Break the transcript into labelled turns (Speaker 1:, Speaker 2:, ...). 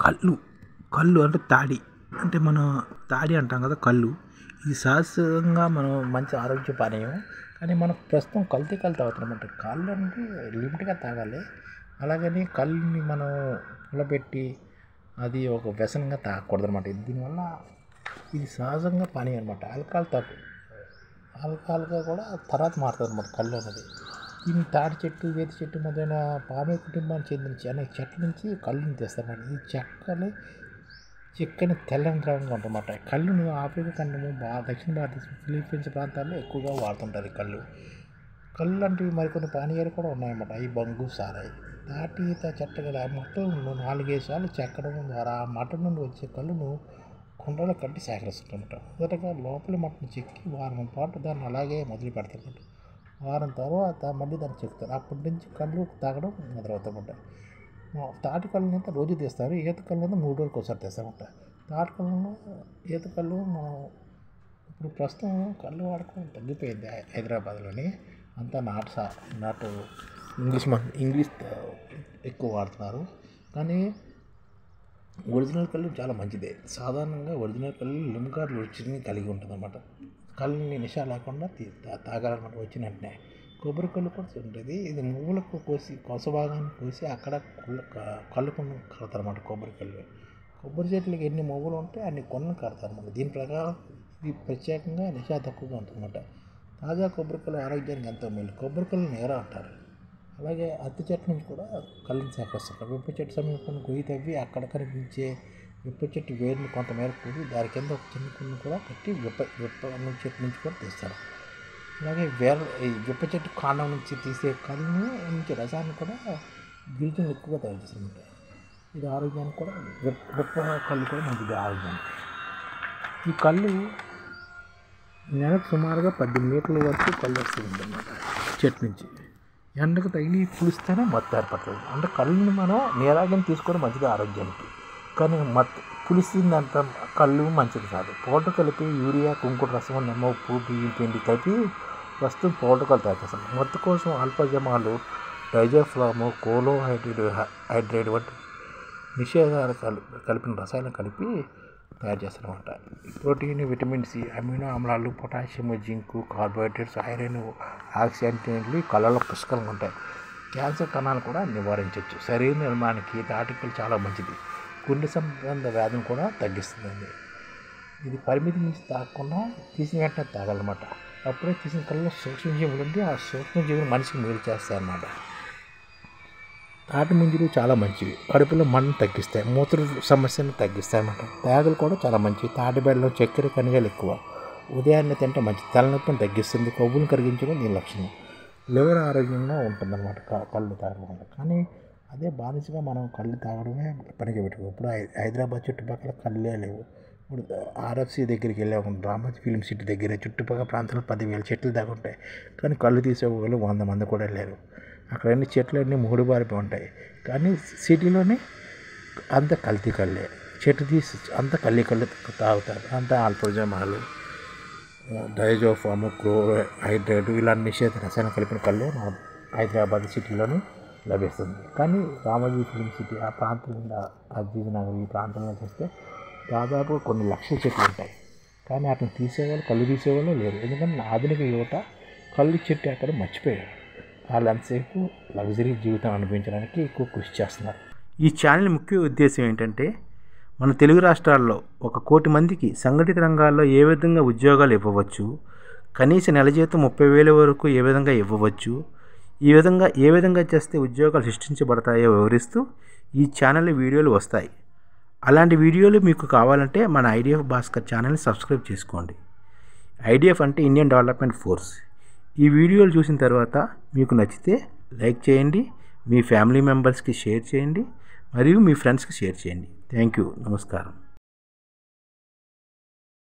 Speaker 1: కళ్ళు కళ్ళు అంటే తాడి, అంటే మనం తాడి అంటాం కదా కళ్ళు. ఇది సహజంగా మనం మంచి ఆరోగ్య పానీయం. కానీ మనం ప్రస్తుతం కల్తీ తాగుతున్నామంట. కళ్ళు అంటే లిమిట్గా తాగాలి. అలాగని కళ్ళుని మనం పుల్లబెట్టి అది ఒక వ్యసనంగా తాగకూడదు అనమాట. దీనివల్ల ఇది సహజంగా పానీయం అనమాట. ఆల్కహాల్గా కూడా తర్వాత మారుతుంది అనమాట కళ్ళు అనేది. దీన్ని తాడి చెట్టు, వేతి చెట్టు మొదలైన పామే కుటుంబానికి చెందిన అనేక చెట్ల నుంచి కళ్ళుని తీస్తారన్నమాట. ఈ చిక్కని తెల్లని ద్రవంగా ఉంటుందన్నమాట. కళ్ళును ఆఫ్రికా ఖండము, దక్షిణ భారతదేశం, ఫిలిప్పీన్స్ ప్రాంతాల్లో ఎక్కువగా వాడుతుంటారు. ఈ కళ్ళు లాంటివి మరికొన్ని పానీయాలు కూడా ఉన్నాయన్నమాట. ఈ బంగు, సారాయి, తాటి ఈత చెట్టగల మట్టలను 4-5 సార్లు చెక్కడం ద్వారా ఆ మట్ట నుండి వచ్చే కళ్ళును కుండలో కట్టి సేకరిస్తుంటారన్నమాట. మొదటగా లోపలి మట్టను చెక్కి వారం పాటు దాన్ని అలాగే మొదలు పెడతారన్నమాట. వారం తర్వాత మళ్ళీ దాన్ని చెక్కుతారు. అప్పటి నుంచి కళ్ళు తాగడం మొదలవుతామన్నమాట. తాటి కళ్ళని అయితే రోజు తీస్తారు. ఈత కళ్ళు అయితే 3 రోజులకు ఒకసారి తీస్తారన్నమాట. తాటి కళ్ళను, ఈత కళ్ళు మనం ఇప్పుడు ప్రస్తుతం కళ్ళు వాడకం తగ్గిపోయింది హైదరాబాద్లోని. అంతా నాటు ఇంగ్లీష్ ఎక్కువ వాడుతున్నారు. కానీ ఒరిజినల్ కళ్ళు చాలా మంచిదే. సాధారణంగా ఒరిజినల్ కళ్ళు లిమ్గార్ రుచిని కలిగి ఉంటుంది అన్నమాట. కళ్ళని నిషా లేకుండా తాగాలన్నమాట వచ్చిన వెంటనే. కొబ్బరి కళ్ళు కూడా ఉంటుంది. ఇది మువ్వులకు కొస భాగాన్ని కోసి అక్కడ కళ్ళు కొన్ను కడతారన్నమాట. కొబ్బరి చెట్లకి ఎన్ని మువ్వులు ఉంటే అన్ని కొన్ను కడతారన్నమాట. దీని ప్రకారం ఇది ప్రత్యేకంగా నిషా తక్కువగా ఉంటుందన్నమాట. తాజా కొబ్బరికలు ఆరోగ్యానికి ఎంతో మేలు. కొబ్బరికలు నేర అంటారు. అలాగే అత్తి చెట్ల నుంచి కూడా కళ్ళని సేకరిస్తారు. విప్ప చెట్టు సమీపంలో గొయ్యి తవ్వి అక్కడ కనిపించే విప్ప చెట్టు వేరుని కొంతమేర కూడి దాని కింద ఒక చిన్న కొన్ను కూడా పెట్టి విప్ప చెట్టు నుంచి కూడా తీస్తారు. అలాగే ఈ విప్ప చెట్టు కాండం నుంచి తీసే కళ్ళను నుంచి రసాన్ని కూడా గిరిజనులు ఎక్కువగా తయారు చేస్తారన్నమాట. ఇది ఆరోగ్యానికి కూడా విప్ప కళ్ళు కూడా మంచిది ఆరోగ్యానికి. ఈ కళ్ళు నెలకు సుమారుగా 18 లీటర్ల వరకు కళ్ళు వస్తుంది అన్నమాట చెట్టు నుంచి. ఎండకు తగిలి పులిస్తేనే మత్తు ఏర్పడుతుంది. అంటే కళ్ళుని మనం నీరాగని తీసుకొని మంచిది ఆరోగ్యానికి. కానీ పులిసిందంత కళ్ళు మంచిది కాదు. పౌడర్ కలిపి యూరియా, కుంకుడు రసం, నిమ్మ ఉప్పు, బియ్యం పిండి కలిపి ప్రస్తుతం పౌడర్ కలు తయారు చేస్తాం. మత్తు కోసం అల్పజమాలు, డైజోఫ్లాము, హైడ్రేట్ వంటి నిషేధాలు కలిపిన రసాయనం కలిపి తయారు చేస్తారన్నమాట. ప్రోటీన్, విటమిన్ సి, అమినో ఆమ్లాలు, పొటాషియం, జింకు, కార్బోహైడ్రేట్స్, ఐరన్, ఆక్సిడెంట్లు కళ్ళలో పుష్కలంగా ఉంటాయి. క్యాన్సర్ కణాలు కూడా నివారించవచ్చు. శరీర నిర్మాణానికి తాటికలు చాలా మంచిది. గుండె సంబంధ వ్యాధిని కూడా తగ్గిస్తుందండి. ఇది పరిమితి నుంచి తాగకుండా తీసిన వెంటనే తాగాలన్నమాట. అప్పుడే తీసిన కళ్ళలో సూక్ష్మజీవులు ఉండి ఆ సూక్ష్మజీవులు మనిషికి మేలు చేస్తాయన్నమాట. తాటి ముంజలు చాలా మంచివి. కడుపులో మంటను తగ్గిస్తాయి. మూత్ర సమస్యను తగ్గిస్తాయి అన్నమాట. తేగలు కూడా చాలా మంచివి. తాటి బెల్లం, చక్కెర, ఖనిజాలు ఎక్కువ. ఉదయాన్నే తింటే మంచిది. తలనొప్పిని తగ్గిస్తుంది. కొవ్వును కరిగించడం దీని లక్షణం. లివర్ ఆరోగ్యంగా ఉంటుందన్నమాట కళ్ళు తాగడం వల్ల. కానీ అదే బానిసగా మనం కళ్ళు తాగడమే పనికి పెట్టుకో. ఇప్పుడు హైదరాబాద్ చుట్టుపక్కల కళ్ళే లేవు. ఇప్పుడు ఆర్ఎఫ్సి దగ్గరికి వెళ్ళాము, రామోజీ ఫిలిం సిటీ దగ్గర చుట్టుపక్కల ప్రాంతాల్లో 10,000 చెట్లు దాకా ఉంటాయి. కానీ కళ్ళు తీసేవాళ్ళు 100 మంది కూడా లేరు. అక్కడ అన్ని చెట్లు అన్నీ మూడుబారిపోయి ఉంటాయి. కానీ సిటీలోనే అంత కల్తీ కళ్ళే. చెట్టు తీసి అంత కళ్ళు తాగుతారు. అంతా ఆల్ఫోజమాలు, డైజోఫాము, హైడ్రేట్ ఇలాంటి నిషేధ రసాయనం కలిపిన కళ్ళే హైదరాబాద్ సిటీలోనే లభిస్తుంది. కానీ రామోజీ ఫిలిం సిటీ ఆ ప్రాంతంలో, అజీజ్ నగర్ ఈ ప్రాంతంలో చూస్తే దాదాపు కొన్ని లక్షల చెట్లు ఉంటాయి. కానీ వాటిని తీసేవాళ్ళు, కళ్ళు తీసేవాళ్ళు లేరు. ఎందుకంటే ఆధునిక యువత కళ్ళు చెట్టు అక్కడ మర్చిపోయారు. వాళ్ళు ఎంతసేపు లగ్జరీ జీవితం అనుభవించడానికి ఎక్కువ కృషి చేస్తున్నారు.
Speaker 2: ఈ ఛానల్ ముఖ్య ఉద్దేశం ఏంటంటే మన తెలుగు రాష్ట్రాల్లో 1 కోటి మందికి సంఘటిత రంగాల్లో ఏ విధంగా ఉద్యోగాలు ఇవ్వవచ్చు, కనీస నెల జీతం 30,000 వరకు ఏ విధంగా ఇవ్వవచ్చు, ఏ విధంగా చేస్తే ఉద్యోగాలు సృష్టించబడతాయో వివరిస్తూ ఈ ఛానల్ వీడియోలు వస్తాయి. అలాంటి వీడియోలు మీకు కావాలంటే మన ఐడిఎఫ్ భాస్కర్ ఛానల్ని సబ్స్క్రైబ్ చేసుకోండి. ఐడిఎఫ్ అంటే ఇండియన్ డెవలప్మెంట్ ఫోర్స్. ఈ వీడియోలు చూసిన తర్వాత మీకు నచ్చితే లైక్ చేయండి, మీ ఫ్యామిలీ మెంబర్స్కి షేర్ చేయండి, మరియు మీ ఫ్రెండ్స్కి షేర్ చేయండి. Thank you. నమస్కారం.